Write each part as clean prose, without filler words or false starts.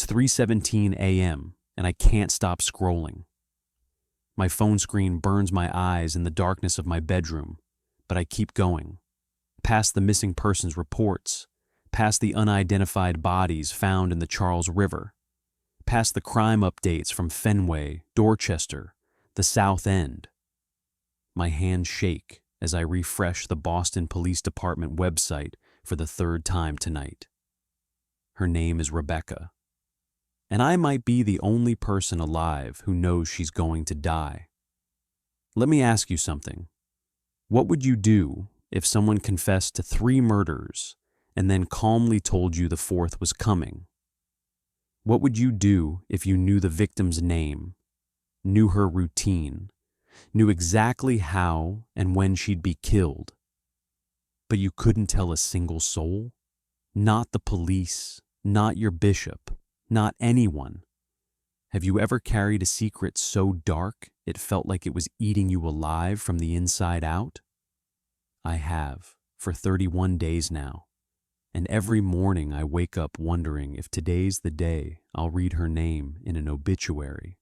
It's 3:17 a.m., and I can't stop scrolling. My phone screen burns my eyes in the darkness of my bedroom, but I keep going. Past the missing persons reports, past the unidentified bodies found in the Charles River, past the crime updates from Fenway, Dorchester, the South End. My hands shake as I refresh the Boston Police Department website for the third time tonight. Her name is Rebecca, and I might be the only person alive who knows she's going to die. Let me ask you something. What would you do if someone confessed to 3 murders and then calmly told you the 4th was coming? What would you do if you knew the victim's name, knew her routine, knew exactly how and when she'd be killed, but you couldn't tell a single soul? Not the police, not your bishop, not anyone. Have you ever carried a secret so dark it felt like it was eating you alive from the inside out? I have, for 31 days now, and every morning I wake up wondering if today's the day I'll read her name in an obituary,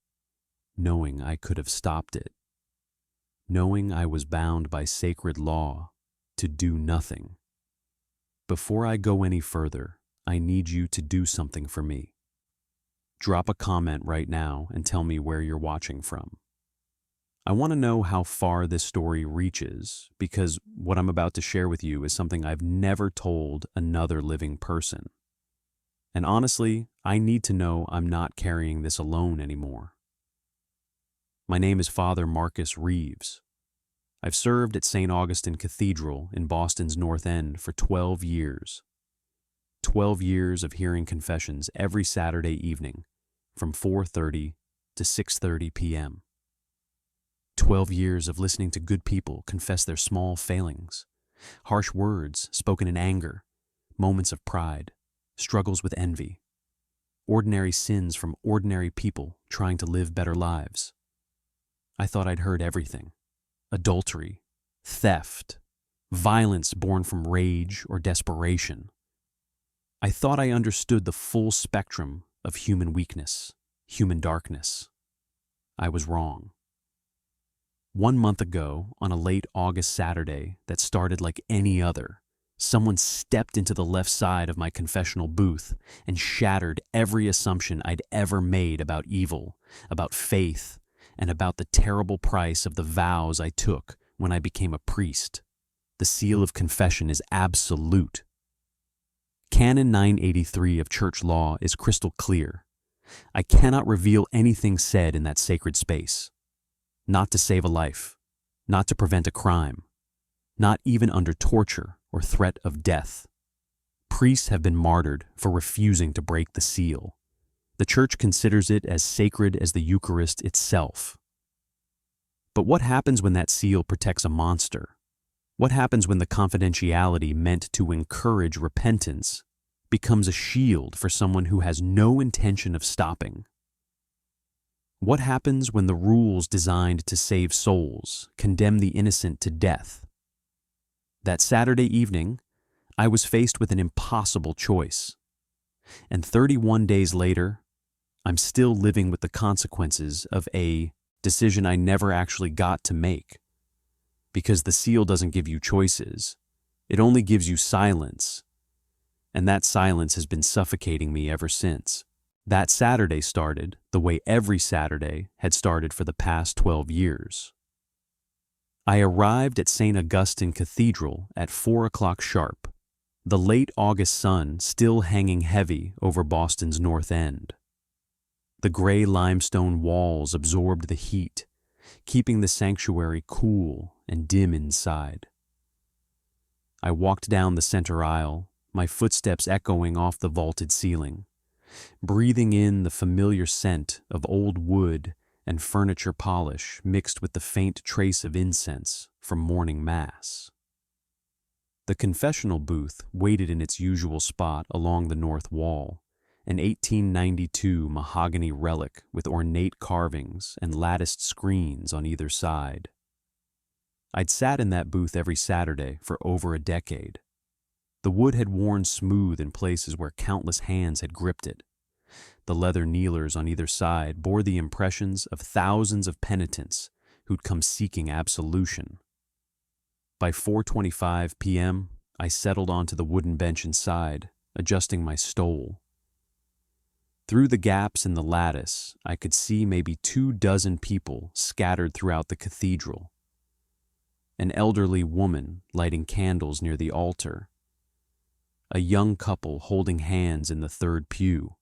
knowing I could have stopped it, knowing I was bound by sacred law to do nothing. Before I go any further, I need you to do something for me. Drop a comment right now and tell me where you're watching from. I want to know how far this story reaches, because what I'm about to share with you is something I've never told another living person. And honestly, I need to know I'm not carrying this alone anymore. My name is Father Marcus Reeves. I've served at St. Augustine Cathedral in Boston's North End for 12 years. 12 years of hearing confessions every Saturday evening from 4:30 to 6:30 p.m. 12 years of listening to good people confess their small failings, harsh words spoken in anger, moments of pride, struggles with envy, ordinary sins from ordinary people trying to live better lives. I thought I'd heard everything: adultery, theft, violence born from rage or desperation. I thought I understood the full spectrum of human weakness, human darkness. I was wrong. 1 month ago, on a late August Saturday that started like any other, someone stepped into the left side of my confessional booth and shattered every assumption I'd ever made about evil, about faith, and about the terrible price of the vows I took when I became a priest. The seal of confession is absolute. Canon 983 of church law is crystal clear. I cannot reveal anything said in that sacred space. Not to save a life, not to prevent a crime, not even under torture or threat of death. Priests have been martyred for refusing to break the seal. The church considers it as sacred as the Eucharist itself. But what happens when that seal protects a monster? What happens when the confidentiality meant to encourage repentance becomes a shield for someone who has no intention of stopping? What happens when the rules designed to save souls condemn the innocent to death? That Saturday evening, I was faced with an impossible choice. And 31 days later, I'm still living with the consequences of a decision I never actually got to make. Because the seal doesn't give you choices. It only gives you silence. And that silence has been suffocating me ever since. That Saturday started the way every Saturday had started for the past 12 years. I arrived at St. Augustine Cathedral at 4 o'clock sharp, the late August sun still hanging heavy over Boston's North End. The gray limestone walls absorbed the heat, keeping the sanctuary cool and dim inside. I walked down the center aisle, my footsteps echoing off the vaulted ceiling, breathing in the familiar scent of old wood and furniture polish mixed with the faint trace of incense from morning mass. The confessional booth waited in its usual spot along the north wall, an 1892 mahogany relic with ornate carvings and latticed screens on either side. I'd sat in that booth every Saturday for over a decade. The wood had worn smooth in places where countless hands had gripped it. The leather kneelers on either side bore the impressions of thousands of penitents who'd come seeking absolution. By 4:25 p.m., I settled onto the wooden bench inside, adjusting my stole. Through the gaps in the lattice, I could see maybe 24 people scattered throughout the cathedral. An elderly woman lighting candles near the altar. A young couple holding hands in the third pew.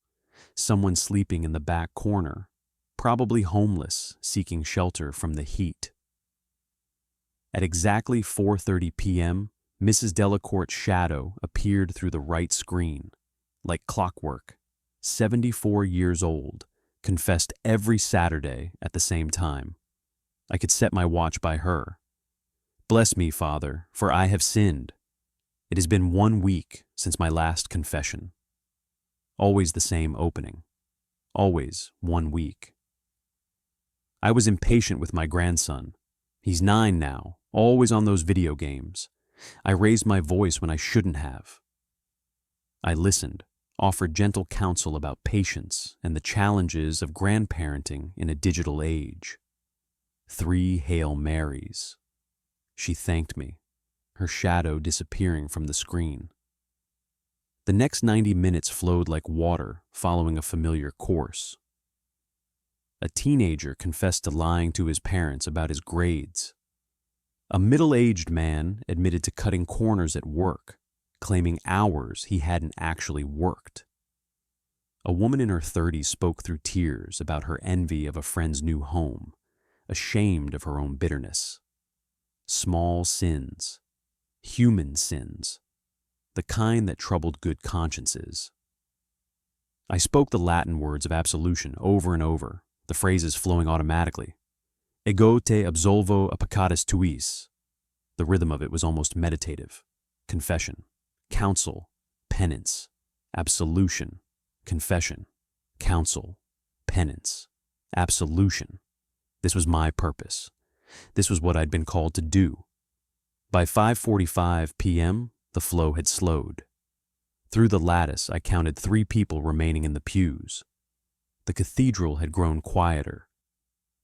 Someone sleeping in the back corner, probably homeless, seeking shelter from the heat. At exactly 4:30 p.m., Mrs. Delacourt's shadow appeared through the right screen. Like clockwork, 74 years old, confessed every Saturday at the same time. I could set my watch by her. Bless me, Father, for I have sinned. It has been 1 week since my last confession. Always the same opening. Always 1 week. I was impatient with my grandson. He's 9 now, always on those video games. I raised my voice when I shouldn't have. I listened, offered gentle counsel about patience and the challenges of grandparenting in a digital age. 3 Hail Marys. She thanked me, her shadow disappearing from the screen. The next 90 minutes flowed like water, following a familiar course. A teenager confessed to lying to his parents about his grades. A middle-aged man admitted to cutting corners at work, claiming hours he hadn't actually worked. A woman in her 30s spoke through tears about her envy of a friend's new home, ashamed of her own bitterness. Small sins, human sins, the kind that troubled good consciences. I spoke the Latin words of absolution over and over, the phrases flowing automatically. Ego te absolvo a peccatis tuis. The rhythm of it was almost meditative. Confession, counsel, penance, absolution, confession, counsel, penance, absolution. This was my purpose. This was what I'd been called to do. By 5:45 p.m., the flow had slowed. Through the lattice, I counted 3 people remaining in the pews. The cathedral had grown quieter.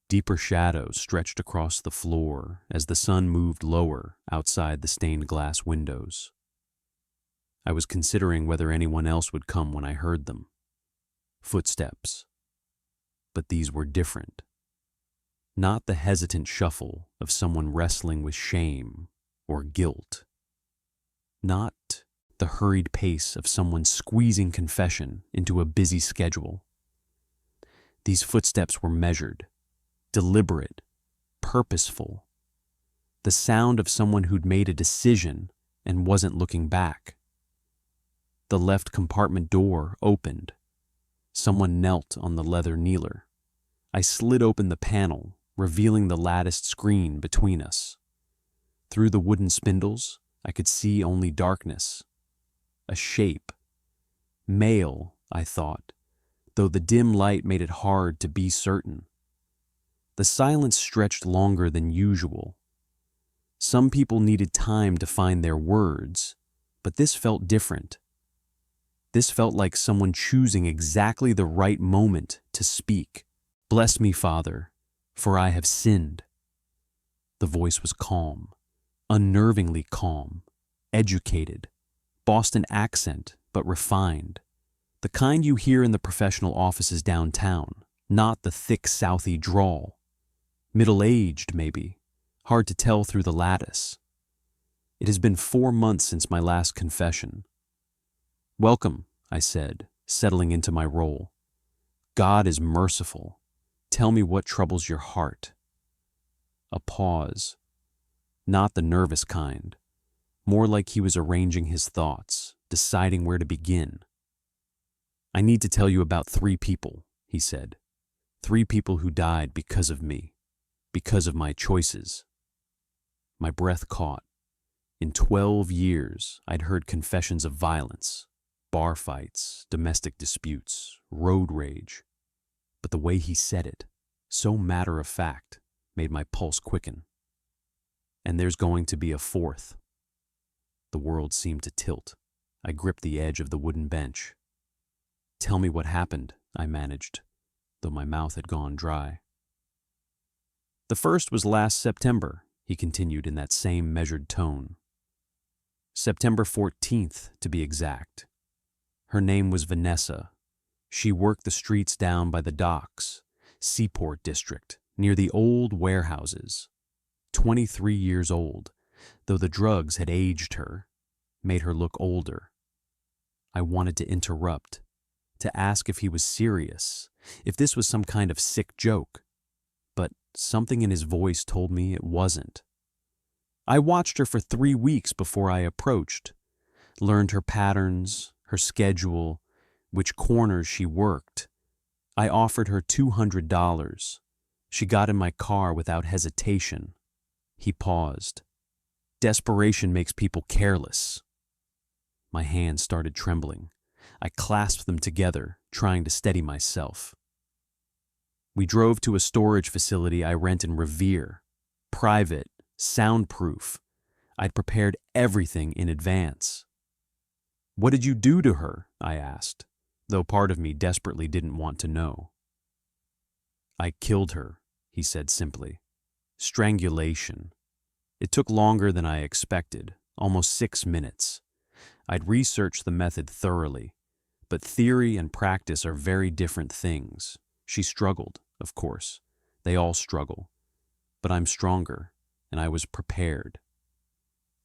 Deeper shadows stretched across the floor as the sun moved lower outside the stained glass windows. I was considering whether anyone else would come when I heard them. Footsteps. But these were different. Not the hesitant shuffle of someone wrestling with shame or guilt. Not the hurried pace of someone squeezing confession into a busy schedule. These footsteps were measured, deliberate, purposeful. The sound of someone who'd made a decision and wasn't looking back. The left compartment door opened. Someone knelt on the leather kneeler. I slid open the panel, revealing the latticed screen between us. Through the wooden spindles, I could see only darkness. A shape. Male, I thought, though the dim light made it hard to be certain. The silence stretched longer than usual. Some people needed time to find their words, but this felt different. This felt like someone choosing exactly the right moment to speak. Bless me, Father, for I have sinned. The voice was calm, unnervingly calm, educated, Boston accent, but refined. The kind you hear in the professional offices downtown, not the thick Southie drawl. Middle-aged, maybe, hard to tell through the lattice. It has been 4 months since my last confession. Welcome, I said, settling into my role. God is merciful. Tell me what troubles your heart. A pause. Not the nervous kind. More like he was arranging his thoughts, deciding where to begin. I need to tell you about 3 people, he said. 3 people who died because of me, because of my choices. My breath caught. In 12 years, I'd heard confessions of violence, bar fights, domestic disputes, road rage. But the way he said it, so matter of fact, made my pulse quicken. And there's going to be a 4th. The world seemed to tilt. I gripped the edge of the wooden bench. Tell me what happened, I managed, though my mouth had gone dry. The first was last September, he continued in that same measured tone. September 14th, to be exact. Her name was Vanessa. She worked the streets down by the docks, Seaport District, near the old warehouses. 23 years old, though the drugs had aged her, made her look older. I wanted to interrupt, to ask if he was serious, if this was some kind of sick joke, but something in his voice told me it wasn't. I watched her for 3 weeks before I approached, learned her patterns, her schedule, which corners she worked. I offered her $200. She got in my car without hesitation. He paused. Desperation makes people careless. My hands started trembling. I clasped them together, trying to steady myself. We drove to a storage facility I rent in Revere. Private, soundproof. I'd prepared everything in advance. What did you do to her? I asked, though part of me desperately didn't want to know. I killed her, he said simply. Strangulation. It took longer than I expected, almost 6 minutes. I'd researched the method thoroughly, but theory and practice are very different things. She struggled, of course. They all struggle. But I'm stronger, and I was prepared.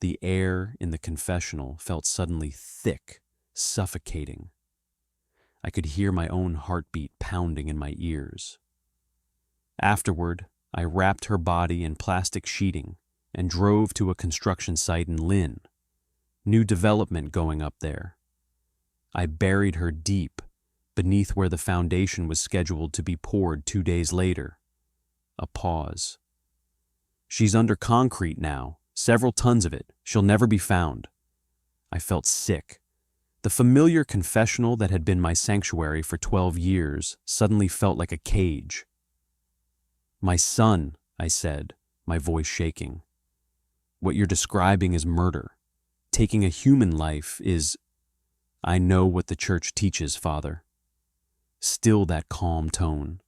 The air in the confessional felt suddenly thick, suffocating. I could hear my own heartbeat pounding in my ears. Afterward, I wrapped her body in plastic sheeting and drove to a construction site in Lynn. New development going up there. I buried her deep, beneath where the foundation was scheduled to be poured 2 days later. A pause. She's under concrete now, several tons of it. She'll never be found. I felt sick. The familiar confessional that had been my sanctuary for 12 years suddenly felt like a cage. My son, I said, my voice shaking. What you're describing is murder. Taking a human life is... I know what the church teaches, Father. Still that calm tone.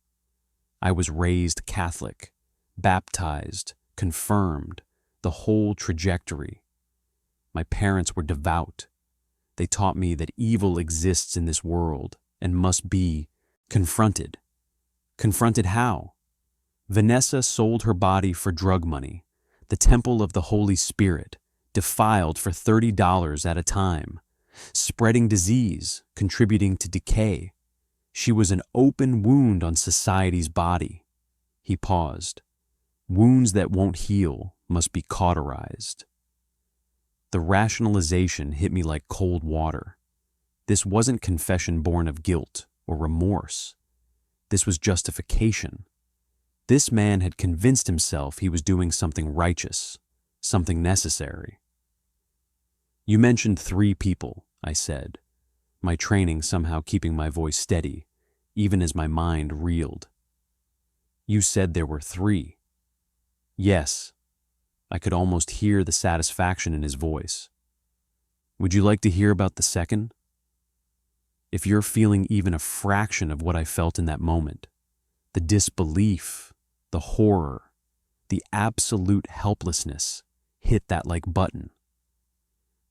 I was raised Catholic, baptized, confirmed, the whole trajectory. My parents were devout. They taught me that evil exists in this world and must be confronted. Confronted how? Vanessa sold her body for drug money, the temple of the Holy Spirit, defiled for $30 at a time, spreading disease, contributing to decay. She was an open wound on society's body. He paused. Wounds that won't heal must be cauterized. The rationalization hit me like cold water. This wasn't confession born of guilt or remorse. This was justification. This man had convinced himself he was doing something righteous, something necessary. You mentioned 3 people, I said, my training somehow keeping my voice steady, even as my mind reeled. You said there were 3. Yes. I could almost hear the satisfaction in his voice. Would you like to hear about the second? If you're feeling even a fraction of what I felt in that moment, the disbelief, the horror, the absolute helplessness, hit that like button.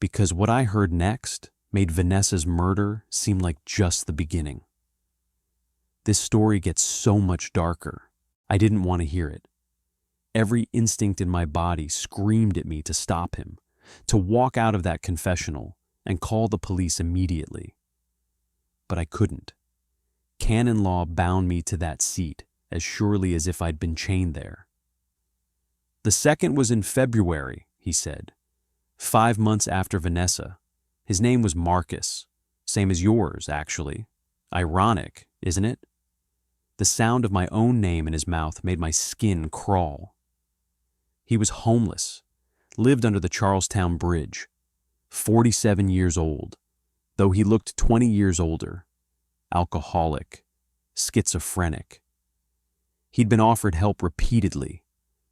Because what I heard next made Vanessa's murder seem like just the beginning. This story gets so much darker. I didn't want to hear it. Every instinct in my body screamed at me to stop him, to walk out of that confessional and call the police immediately. But I couldn't. Canon law bound me to that seat as surely as if I'd been chained there. The second was in February, he said, 5 months after Vanessa. His name was Marcus, same as yours, actually. Ironic, isn't it? The sound of my own name in his mouth made my skin crawl. He was homeless, lived under the Charlestown Bridge, 47 years old, though he looked 20 years older, alcoholic, schizophrenic. He'd been offered help repeatedly,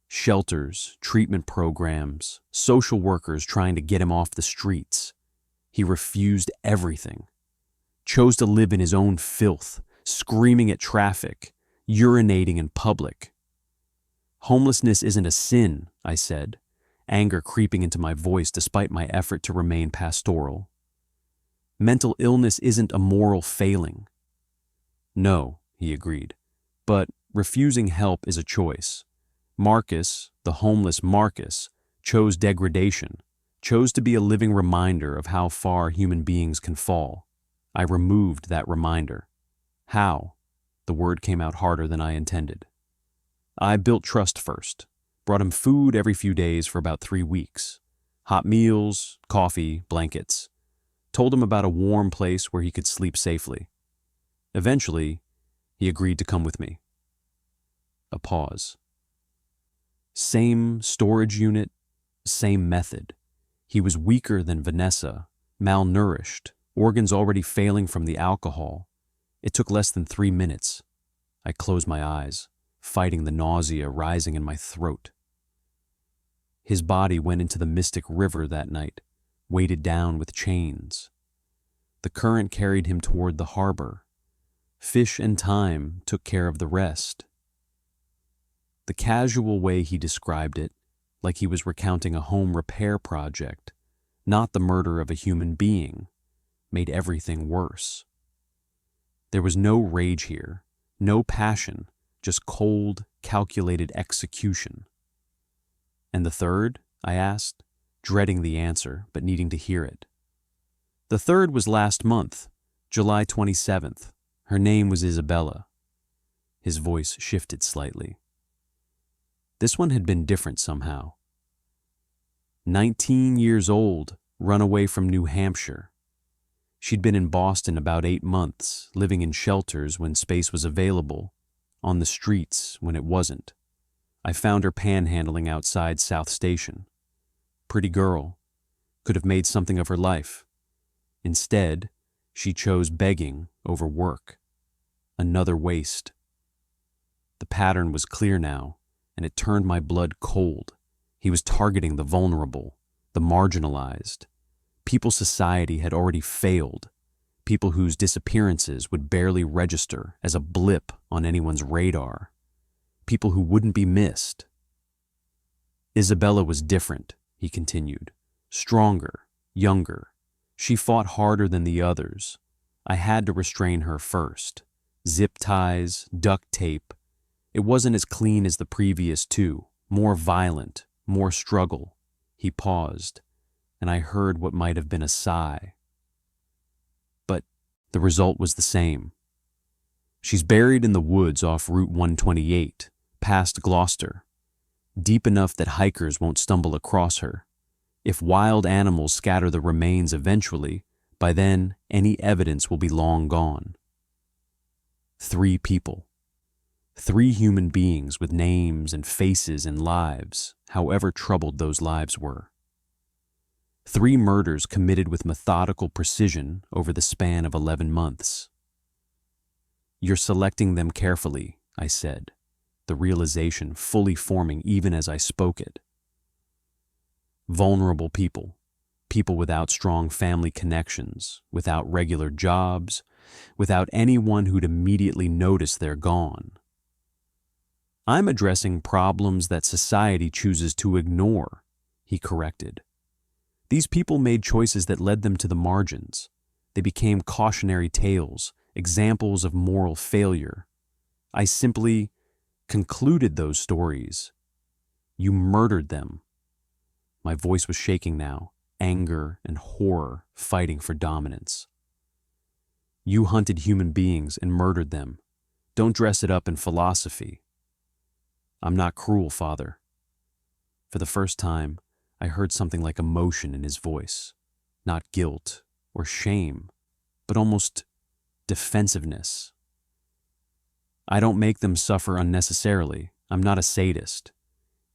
shelters, treatment programs, social workers trying to get him off the streets. He refused everything, chose to live in his own filth, screaming at traffic, urinating in public. Homelessness isn't a sin, I said, anger creeping into my voice despite my effort to remain pastoral. Mental illness isn't a moral failing. No, he agreed, but refusing help is a choice. Marcus, the homeless Marcus, chose degradation, chose to be a living reminder of how far human beings can fall. I removed that reminder. How? The word came out harder than I intended. I built trust first, brought him food every few days for about 3 weeks. Hot meals, coffee, blankets. Told him about a warm place where he could sleep safely. Eventually, he agreed to come with me. A pause. Same storage unit, same method. He was weaker than Vanessa, malnourished, organs already failing from the alcohol. It took less than 3 minutes. I closed my eyes, fighting the nausea rising in my throat. His body went into the mystic river that night, weighted down with chains. The current carried him toward the harbor. Fish and time took care of the rest. The casual way he described it, like he was recounting a home repair project, not the murder of a human being, made everything worse. There was no rage here, no passion, just cold, calculated execution. And the third? I asked, dreading the answer, but needing to hear it. The third was last month, July 27th. Her name was Isabella. His voice shifted slightly. This one had been different somehow. 19 years old, run away from New Hampshire. She'd been in Boston about 8 months, living in shelters when space was available, on the streets when it wasn't. I found her panhandling outside South Station. Pretty girl. Could have made something of her life. Instead, she chose begging over work. Another waste. The pattern was clear now, and it turned my blood cold. He was targeting the vulnerable, the marginalized. People society had already failed. People whose disappearances would barely register as a blip on anyone's radar. People who wouldn't be missed. Isabella was different, he continued. Stronger, younger. She fought harder than the others. I had to restrain her first. Zip ties, duct tape. It wasn't as clean as the previous two, more violent, more struggle. He paused, and I heard what might have been a sigh. But the result was the same. She's buried in the woods off Route 128, past Gloucester, deep enough that hikers won't stumble across her. If wild animals scatter the remains eventually, by then any evidence will be long gone. 3 people. 3 human beings with names and faces and lives, however troubled those lives were. 3 murders committed with methodical precision over the span of 11 months. You're selecting them carefully, I said, the realization fully forming even as I spoke it. Vulnerable people, people without strong family connections, without regular jobs, without anyone who'd immediately notice they're gone. I'm addressing problems that society chooses to ignore, he corrected. These people made choices that led them to the margins. They became cautionary tales, examples of moral failure. I simply concluded those stories. You murdered them. My voice was shaking now, anger and horror fighting for dominance. You hunted human beings and murdered them. Don't dress it up in philosophy. I'm not cruel, Father. For the first time, I heard something like emotion in his voice. Not guilt or shame, but almost defensiveness. I don't make them suffer unnecessarily. I'm not a sadist.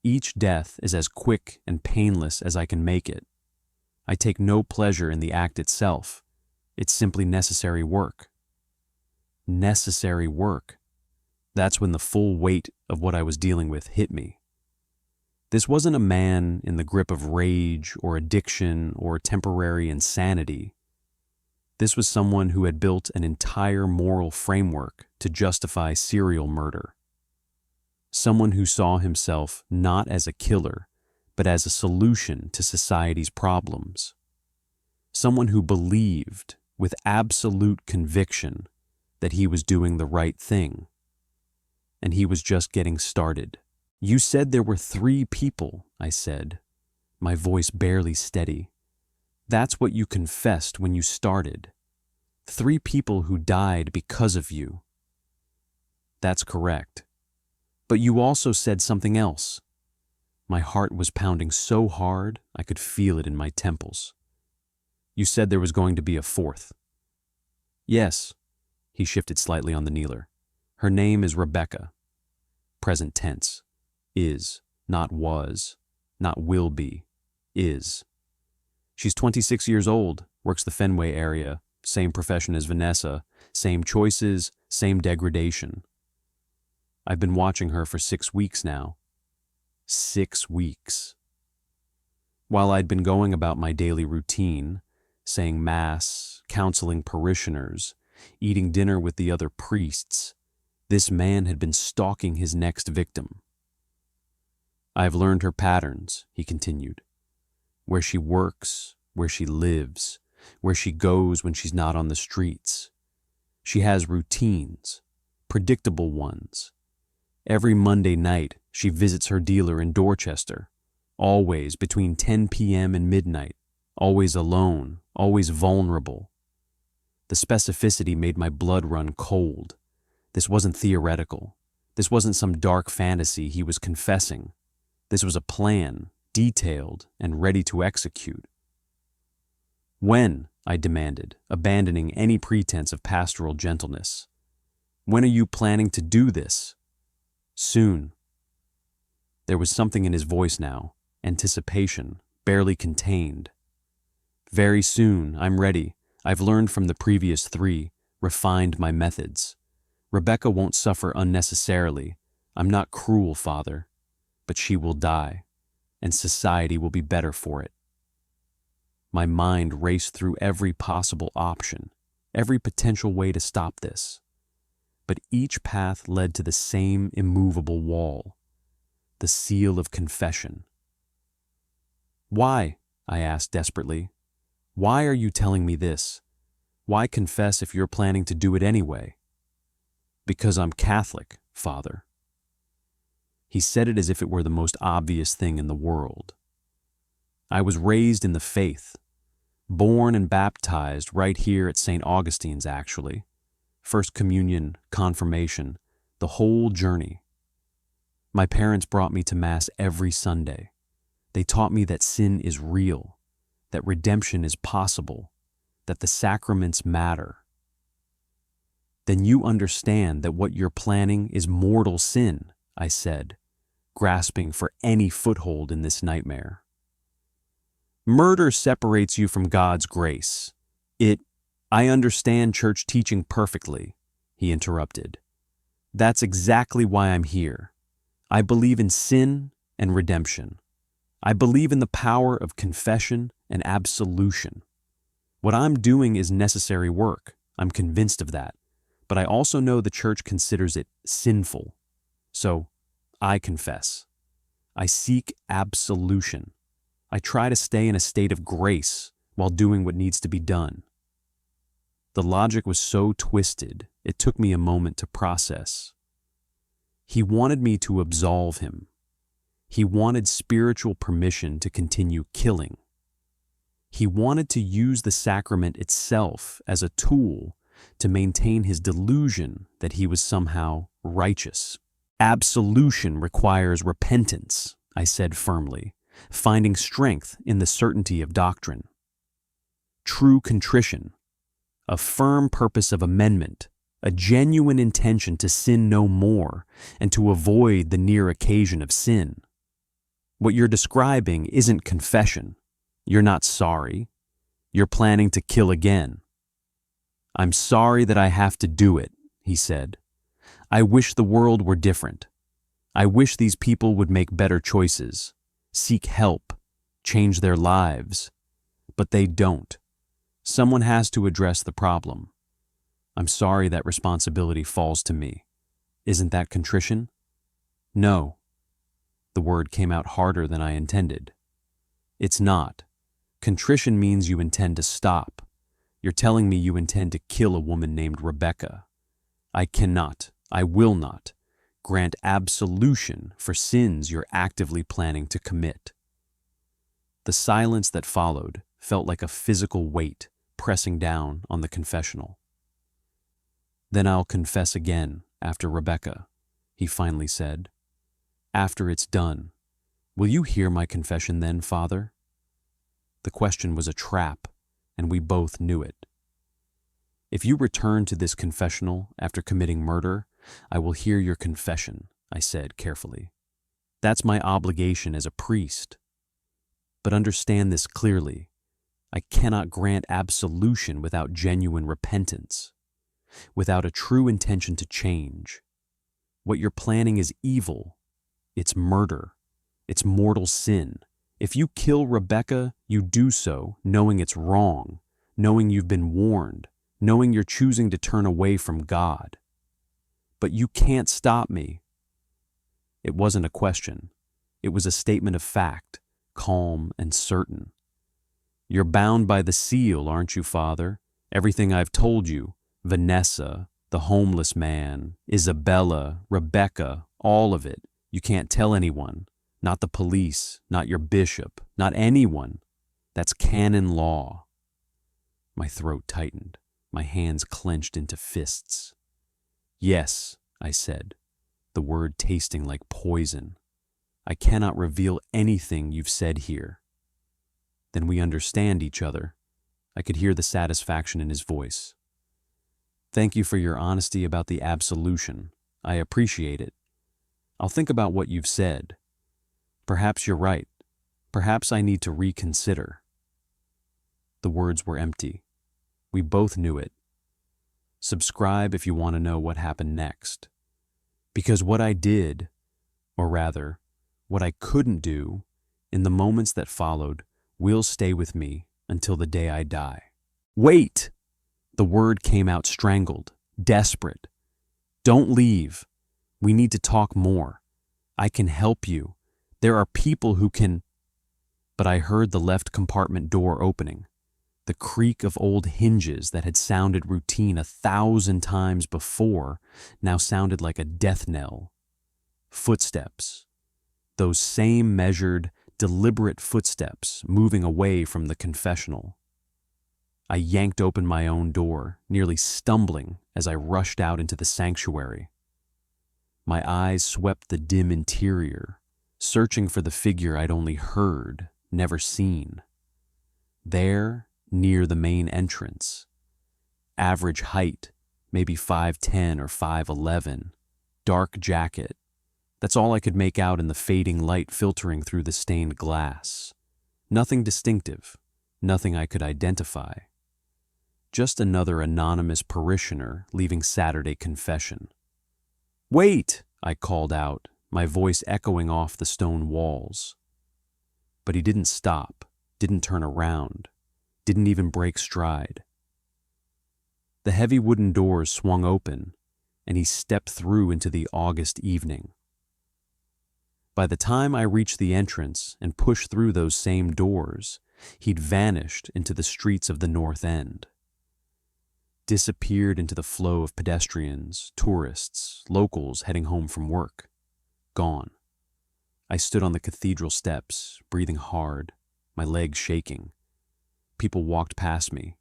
Each death is as quick and painless as I can make it. I take no pleasure in the act itself. It's simply necessary work. Necessary work. That's when the full weight of what I was dealing with hit me. This wasn't a man in the grip of rage or addiction or temporary insanity. This was someone who had built an entire moral framework to justify serial murder. Someone who saw himself not as a killer, but as a solution to society's problems. Someone who believed, with absolute conviction, that he was doing the right thing. And he was just getting started. "You said there were 3 people," I said, my voice barely steady. "That's what you confessed when you started. 3 people who died because of you." "That's correct. But you also said something else." My heart was pounding so hard I could feel it in my temples. "You said there was going to be a 4th. "Yes." He shifted slightly on the kneeler. "Her name is Rebecca. Present tense. Is, not was, not will be, is. She's 26 years old, works the Fenway area, same profession as Vanessa, same choices, same degradation. I've been watching her for 6 weeks now. 6 weeks. While I'd been going about my daily routine, saying mass, counseling parishioners, eating dinner with the other priests, this man had been stalking his next victim. "I've learned her patterns," he continued. "Where she works, where she lives, where she goes when she's not on the streets. She has routines, predictable ones. Every Monday night, she visits her dealer in Dorchester, always between 10 p.m. and midnight, always alone, always vulnerable." The specificity made my blood run cold. This wasn't theoretical. This wasn't some dark fantasy he was confessing. This was a plan, detailed and ready to execute. "When?" I demanded, abandoning any pretense of pastoral gentleness. "When are you planning to do this?" "Soon." There was something in his voice now, anticipation, barely contained. "Very soon, I'm ready. I've learned from the previous 3, refined my methods. Rebecca won't suffer unnecessarily. I'm not cruel, Father. But she will die, and society will be better for it." My mind raced through every possible option, every potential way to stop this. But each path led to the same immovable wall, the seal of confession. "Why?" I asked desperately. "Why are you telling me this? Why confess if you're planning to do it anyway?" "Because I'm Catholic, Father." He said it as if it were the most obvious thing in the world. I was raised in the faith, born and baptized right here at St. Augustine's, actually. First communion, confirmation, the whole journey. My parents brought me to Mass every Sunday. They taught me that sin is real, that redemption is possible, that the sacraments matter. "Then you understand that what you're planning is mortal sin," I said, grasping for any foothold in this nightmare. "Murder separates you from God's grace. I understand church teaching perfectly," he interrupted. "That's exactly why I'm here. I believe in sin and redemption. I believe in the power of confession and absolution. What I'm doing is necessary work. I'm convinced of that. But I also know the church considers it sinful. So, I confess. I seek absolution. I try to stay in a state of grace while doing what needs to be done." The logic was so twisted, it took me a moment to process. He wanted me to absolve him. He wanted spiritual permission to continue killing. He wanted to use the sacrament itself as a tool to maintain his delusion that he was somehow righteous. "Absolution requires repentance," I said firmly, finding strength in the certainty of doctrine. "True contrition, a firm purpose of amendment, a genuine intention to sin no more and to avoid the near occasion of sin. What you're describing isn't confession. You're not sorry. You're planning to kill again." "I'm sorry that I have to do it," he said. "I wish the world were different. I wish these people would make better choices, seek help, change their lives. But they don't. Someone has to address the problem. I'm sorry that responsibility falls to me. Isn't that contrition? No. The word came out harder than I intended. It's not. Contrition means you intend to stop. You're telling me you intend to kill a woman named Rebecca. I cannot, I will not, grant absolution for sins you're actively planning to commit. The silence that followed felt like a physical weight pressing down on the confessional. Then I'll confess again after Rebecca, he finally said. After it's done. Will you hear my confession then, Father? The question was a trap, and we both knew it. If you return to this confessional after committing murder, I will hear your confession, I said carefully. That's my obligation as a priest. But understand this clearly. I cannot grant absolution without genuine repentance, without a true intention to change. What you're planning is evil. It's murder. It's mortal sin. If you kill Rebecca, you do so knowing it's wrong, knowing you've been warned, knowing you're choosing to turn away from God. But you can't stop me. It wasn't a question. It was a statement of fact, calm and certain. You're bound by the seal, aren't you, Father? Everything I've told you, Vanessa, the homeless man, Isabella, Rebecca, all of it. You can't tell anyone, not the police, not your bishop, not anyone. That's canon law. My throat tightened. My hands clenched into fists. Yes, I said, the word tasting like poison. I cannot reveal anything you've said here. Then we understand each other. I could hear the satisfaction in his voice. Thank you for your honesty about the absolution. I appreciate it. I'll think about what you've said. Perhaps you're right. Perhaps I need to reconsider. The words were empty. We both knew it. Subscribe if you want to know what happened next. Because what I did, or rather, what I couldn't do, in the moments that followed, will stay with me until the day I die. Wait! The word came out strangled, desperate. Don't leave. We need to talk more. I can help you. There are people who can... But I heard the left compartment door opening. The creak of old hinges that had sounded routine 1,000 times before now sounded like a death knell. Footsteps. Those same measured, deliberate footsteps moving away from the confessional. I yanked open my own door, nearly stumbling as I rushed out into the sanctuary. My eyes swept the dim interior, searching for the figure I'd only heard, never seen. There, near the main entrance. Average height, maybe 5'10" or 5'11", dark jacket. That's all I could make out in the fading light filtering through the stained glass. Nothing distinctive, nothing I could identify. Just another anonymous parishioner leaving Saturday confession. Wait, I called out, my voice echoing off the stone walls. But he didn't stop, didn't turn around, didn't even break stride. The heavy wooden doors swung open, and he stepped through into the August evening. By the time I reached the entrance and pushed through those same doors, he'd vanished into the streets of the North End. Disappeared into the flow of pedestrians, tourists, locals heading home from work. Gone. I stood on the cathedral steps, breathing hard, my legs shaking. People walked past me.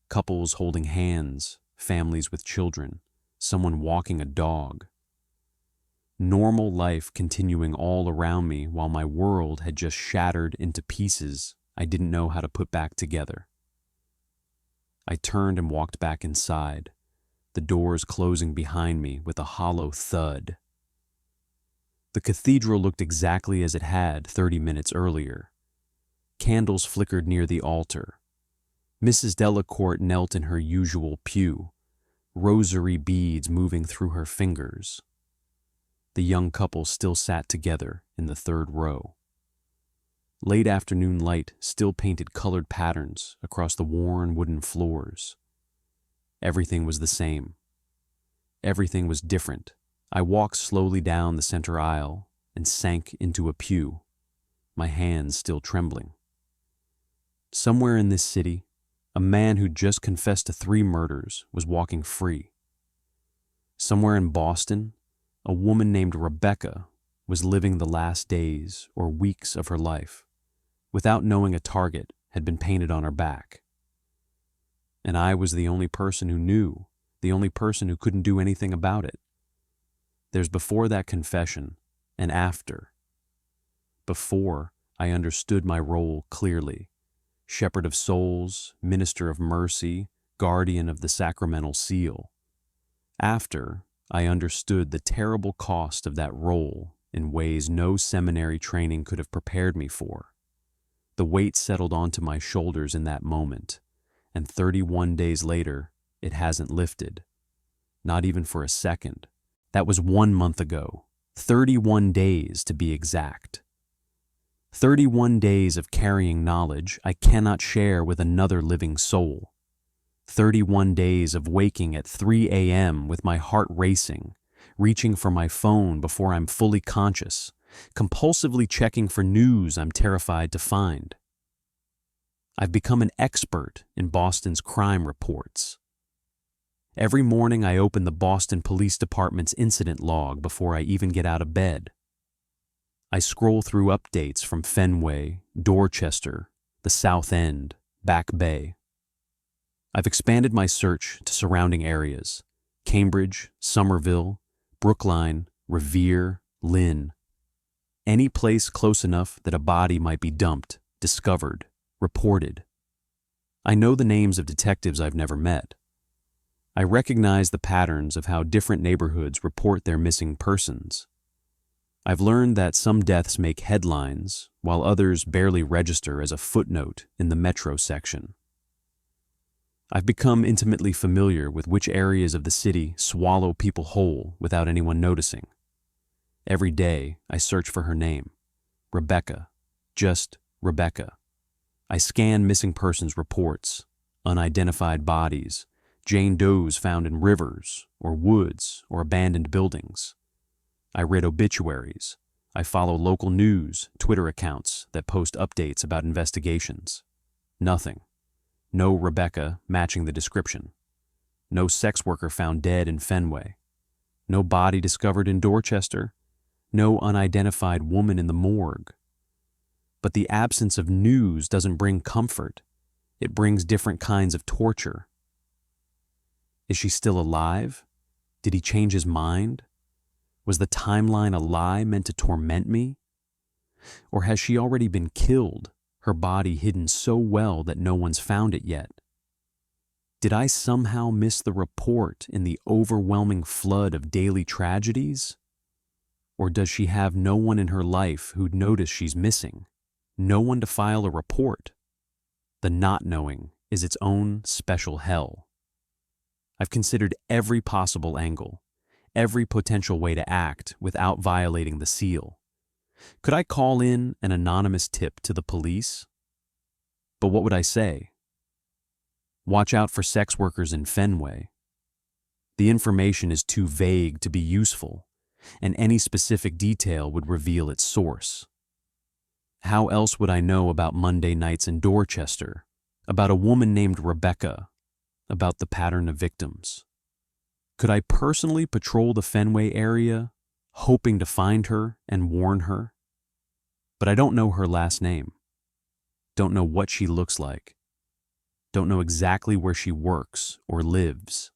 Couples holding hands, families with children, someone walking a dog. Normal life continuing all around me while my world had just shattered into pieces I didn't know how to put back together. I turned and walked back inside, the doors closing behind me with a hollow thud. The cathedral looked exactly as it had 30 minutes earlier. Candles flickered near the altar. Mrs. Delacourt knelt in her usual pew, rosary beads moving through her fingers. The young couple still sat together in the third row. Late afternoon light still painted colored patterns across the worn wooden floors. Everything was the same. Everything was different. I walked slowly down the center aisle and sank into a pew, my hands still trembling. Somewhere in this city, a man who'd just confessed to 3 murders was walking free. Somewhere in Boston, a woman named Rebecca was living the last days or weeks of her life without knowing a target had been painted on her back. And I was the only person who knew, the only person who couldn't do anything about it. There's before that confession and after. Before, I understood my role clearly. Shepherd of souls, minister of mercy, guardian of the sacramental seal. After, I understood the terrible cost of that role in ways no seminary training could have prepared me for. The weight settled onto my shoulders in that moment, and 31 days later, it hasn't lifted. Not even for a second. That was 1 month ago. 31 days to be exact. 31 days of carrying knowledge I cannot share with another living soul. 31 days of waking at 3 a.m. with my heart racing, reaching for my phone before I'm fully conscious, compulsively checking for news I'm terrified to find. I've become an expert in Boston's crime reports. Every morning I open the Boston Police Department's incident log before I even get out of bed. I scroll through updates from Fenway, Dorchester, the South End, Back Bay. I've expanded my search to surrounding areas: Cambridge, Somerville, Brookline, Revere, Lynn. Any place close enough that a body might be dumped, discovered, reported. I know the names of detectives I've never met. I recognize the patterns of how different neighborhoods report their missing persons. I've learned that some deaths make headlines, while others barely register as a footnote in the metro section. I've become intimately familiar with which areas of the city swallow people whole without anyone noticing. Every day, I search for her name. Rebecca. Just Rebecca. I scan missing persons reports, unidentified bodies, Jane Does found in rivers or woods or abandoned buildings. I read obituaries. I follow local news, Twitter accounts that post updates about investigations. Nothing. No Rebecca matching the description. No sex worker found dead in Fenway. No body discovered in Dorchester. No unidentified woman in the morgue. But the absence of news doesn't bring comfort. It brings different kinds of torture. Is she still alive? Did he change his mind? Was the timeline a lie meant to torment me? Or has she already been killed, her body hidden so well that no one's found it yet? Did I somehow miss the report in the overwhelming flood of daily tragedies? Or does she have no one in her life who'd notice she's missing? No one to file a report? The not knowing is its own special hell. I've considered every possible angle, every potential way to act without violating the seal. Could I call in an anonymous tip to the police? But what would I say? Watch out for sex workers in Fenway. The information is too vague to be useful, and any specific detail would reveal its source. How else would I know about Monday nights in Dorchester, about a woman named Rebecca, about the pattern of victims? Could I personally patrol the Fenway area, hoping to find her and warn her? But I don't know her last name, don't know what she looks like, don't know exactly where she works or lives.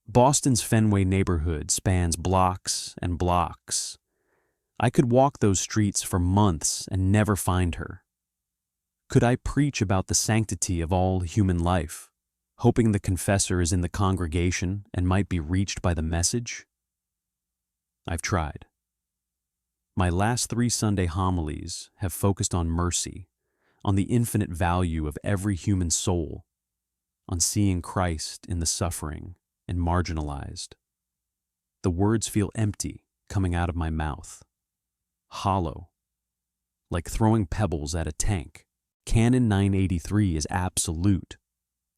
Boston's Fenway neighborhood spans blocks and blocks. I could walk those streets for months and never find her. Could I preach about the sanctity of all human life, hoping the confessor is in the congregation and might be reached by the message? I've tried. My last 3 Sunday homilies have focused on mercy, on the infinite value of every human soul, on seeing Christ in the suffering and marginalized. The words feel empty coming out of my mouth, hollow. like throwing pebbles at a tank. Canon 983 is absolute.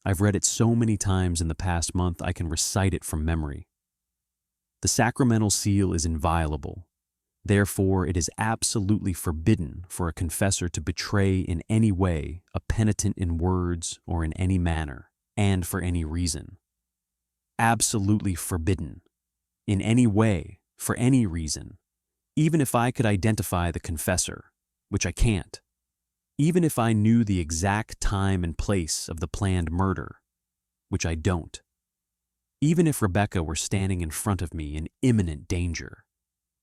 I've read it so many times in the past month I can recite it from memory. The sacramental seal is inviolable. Therefore, it is absolutely forbidden for a confessor to betray in any way a penitent in words or in any manner, and for any reason. Absolutely forbidden. In any way, for any reason. Even if I could identify the confessor, which I can't. Even if I knew the exact time and place of the planned murder, which I don't. Even if Rebecca were standing in front of me in imminent danger,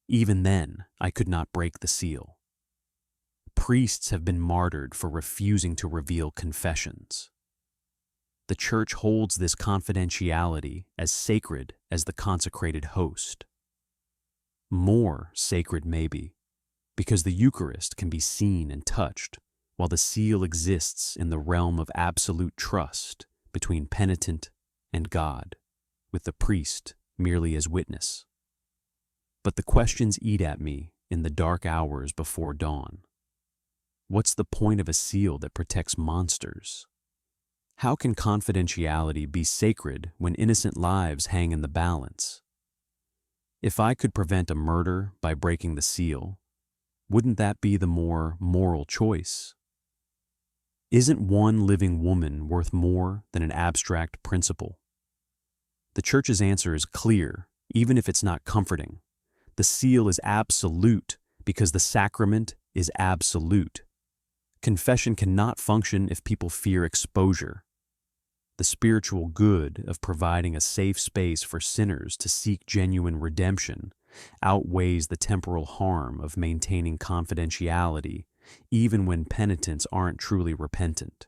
even then I could not break the seal. Priests have been martyred for refusing to reveal confessions. The Church holds this confidentiality as sacred as the consecrated host. More sacred maybe, because the Eucharist can be seen and touched, while the seal exists in the realm of absolute trust between penitent and God, with the priest merely as witness. But the questions eat at me in the dark hours before dawn. What's the point of a seal that protects monsters? How can confidentiality be sacred when innocent lives hang in the balance? If I could prevent a murder by breaking the seal, wouldn't that be the more moral choice? Isn't one living woman worth more than an abstract principle? The Church's answer is clear, even if it's not comforting. The seal is absolute because the sacrament is absolute. Confession cannot function if people fear exposure. The spiritual good of providing a safe space for sinners to seek genuine redemption outweighs the temporal harm of maintaining confidentiality, even when penitents aren't truly repentant.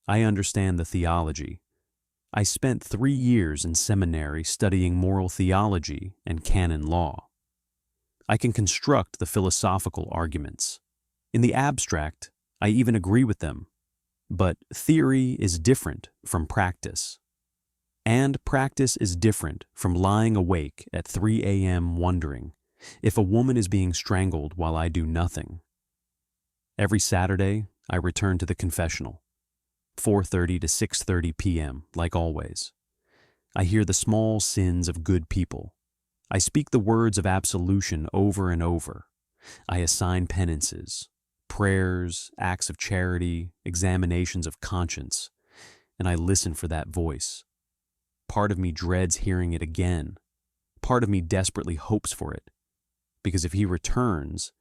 I understand the theology. I spent 3 years in seminary studying moral theology and canon law. I can construct the philosophical arguments. In the abstract, I even agree with them. But theory is different from practice. And practice is different from lying awake at 3 a.m. wondering if a woman is being strangled while I do nothing. Every Saturday, I return to the confessional. 4:30 to 6:30 p.m., like always. I hear the small sins of good people. I speak the words of absolution over and over. I assign penances, prayers, acts of charity, examinations of conscience, and I listen for that voice. Part of me dreads hearing it again. Part of me desperately hopes for it, because if he returns,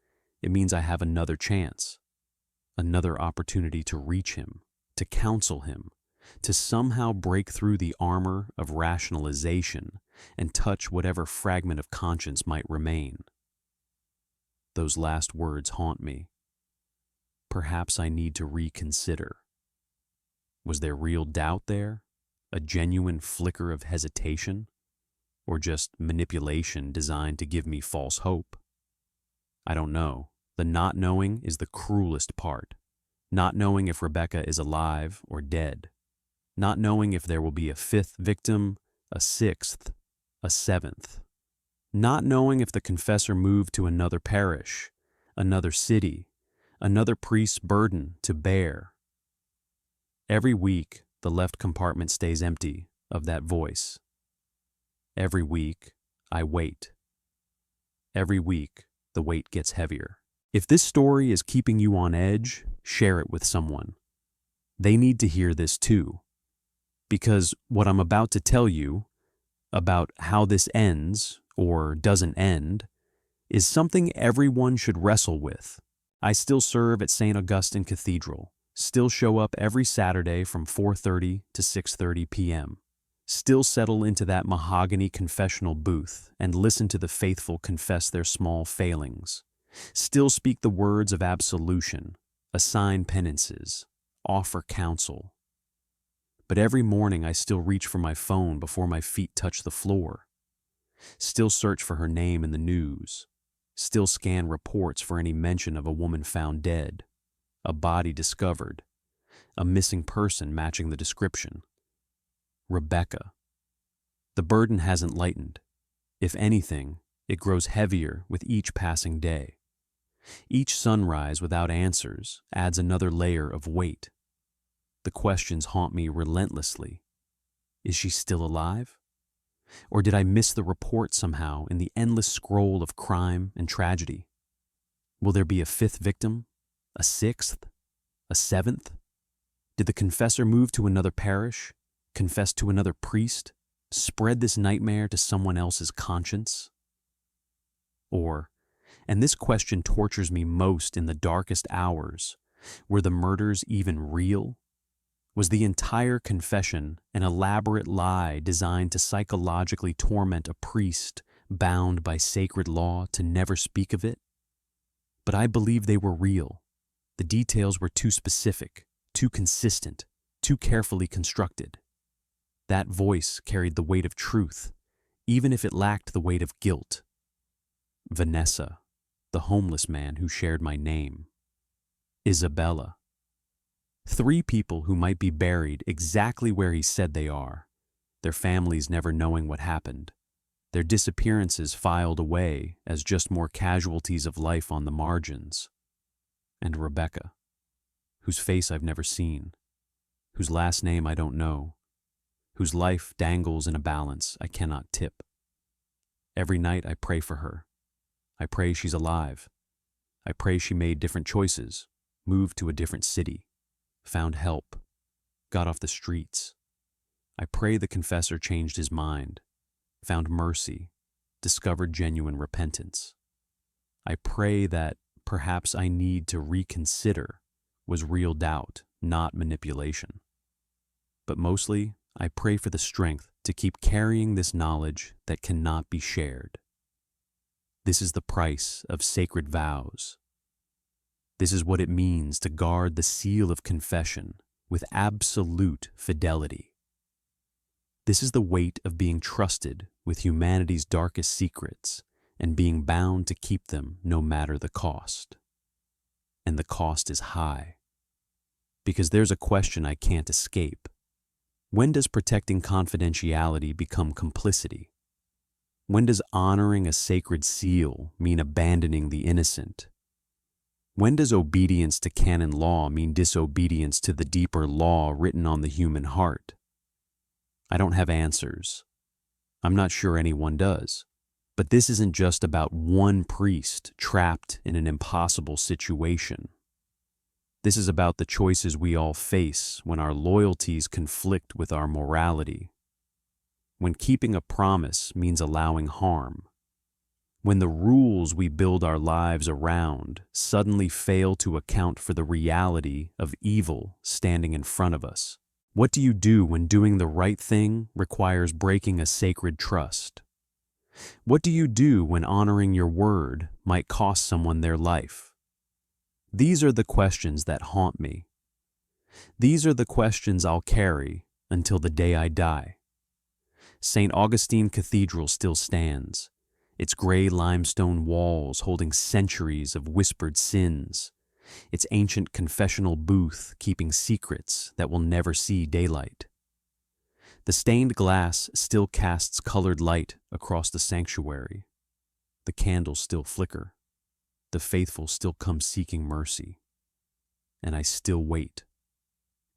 it means I have another chance, another opportunity to reach him, to counsel him, to somehow break through the armor of rationalization and touch whatever fragment of conscience might remain. Those last words haunt me. Perhaps I need to reconsider. Was there real doubt there? A genuine flicker of hesitation? Or just manipulation designed to give me false hope? I don't know. The not knowing is the cruelest part. Not knowing if Rebecca is alive or dead. Not knowing if there will be a 5th victim, a 6th, a 7th. Not knowing if the confessor moved to another parish, another city, another priest's burden to bear. Every week, the left compartment stays empty of that voice. Every week, I wait. Every week, the weight gets heavier. If this story is keeping you on edge, share it with someone. They need to hear this too. Because what I'm about to tell you about how this ends, or doesn't end, is something everyone should wrestle with. I still serve at St. Augustine Cathedral, still show up every Saturday from 4:30 to 6:30 p.m., still settle into that mahogany confessional booth and listen to the faithful confess their small failings, still speak the words of absolution, assign penances, offer counsel. But every morning I still reach for my phone before my feet touch the floor, still search for her name in the news, still scan reports for any mention of a woman found dead, a body discovered, a missing person matching the description. Rebecca. The burden hasn't lightened. If anything, it grows heavier with each passing day. Each sunrise without answers adds another layer of weight. The questions haunt me relentlessly. Is she still alive? Or did I miss the report somehow in the endless scroll of crime and tragedy? Will there be a fifth victim? A sixth? A seventh? Did the confessor move to another parish? Confess to another priest? Spread this nightmare to someone else's conscience? Or, and this question tortures me most in the darkest hours, were the murders even real? Was the entire confession an elaborate lie designed to psychologically torment a priest bound by sacred law to never speak of it? But I believe they were real. The details were too specific, too consistent, too carefully constructed. That voice carried the weight of truth, even if it lacked the weight of guilt. Vanessa, the homeless man who shared my name. Isabella. 3 people who might be buried exactly where he said they are, their families never knowing what happened, their disappearances filed away as just more casualties of life on the margins. And Rebecca, whose face I've never seen, whose last name I don't know, whose life dangles in a balance I cannot tip. Every night I pray for her. I pray she's alive. I pray she made different choices, moved to a different city, found help, got off the streets. I pray the confessor changed his mind, found mercy, discovered genuine repentance. I pray that perhaps I need to reconsider was real doubt, not manipulation. But mostly, I pray for the strength to keep carrying this knowledge that cannot be shared. This is the price of sacred vows. This is what it means to guard the seal of confession with absolute fidelity. This is the weight of being trusted with humanity's darkest secrets and being bound to keep them no matter the cost. And the cost is high. Because there's a question I can't escape. When does protecting confidentiality become complicity? When does honoring a sacred seal mean abandoning the innocent? When does obedience to canon law mean disobedience to the deeper law written on the human heart? I don't have answers. I'm not sure anyone does. But this isn't just about one priest trapped in an impossible situation. This is about the choices we all face when our loyalties conflict with our morality. When keeping a promise means allowing harm. When the rules we build our lives around suddenly fail to account for the reality of evil standing in front of us. What do you do when doing the right thing requires breaking a sacred trust? What do you do when honoring your word might cost someone their life? These are the questions that haunt me. These are the questions I'll carry until the day I die. St. Augustine Cathedral still stands, its gray limestone walls holding centuries of whispered sins, its ancient confessional booth keeping secrets that will never see daylight. The stained glass still casts colored light across the sanctuary. The candles still flicker. The faithful still come seeking mercy. And I still wait.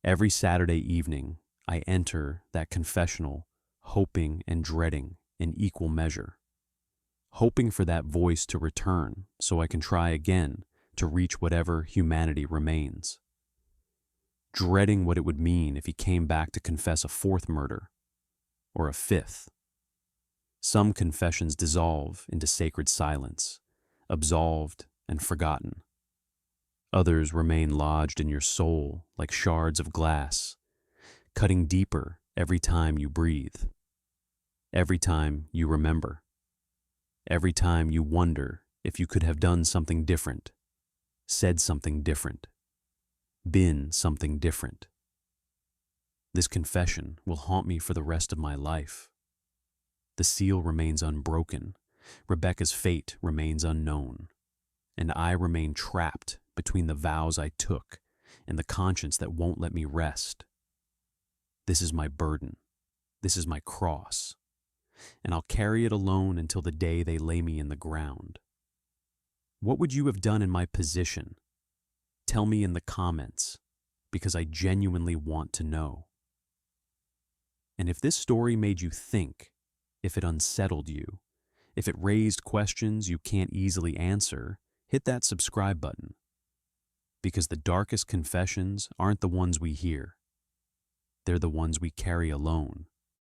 Every Saturday evening, I enter that confessional, hoping and dreading in equal measure. Hoping for that voice to return so I can try again to reach whatever humanity remains. Dreading what it would mean if he came back to confess a 4th murder, or a 5th. Some confessions dissolve into sacred silence, absolved and forgotten. Others remain lodged in your soul like shards of glass, cutting deeper every time you breathe, every time you remember, every time you wonder if you could have done something different, said something different, been something different. This confession will haunt me for the rest of my life. The seal remains unbroken, Rebecca's fate remains unknown, and I remain trapped between the vows I took and the conscience that won't let me rest. This is my burden. This is my cross, and I'll carry it alone until the day they lay me in the ground. What would you have done in my position? Tell me in the comments, because I genuinely want to know. And if this story made you think, if it unsettled you, if it raised questions you can't easily answer, hit that subscribe button. Because the darkest confessions aren't the ones we hear. They're the ones we carry alone.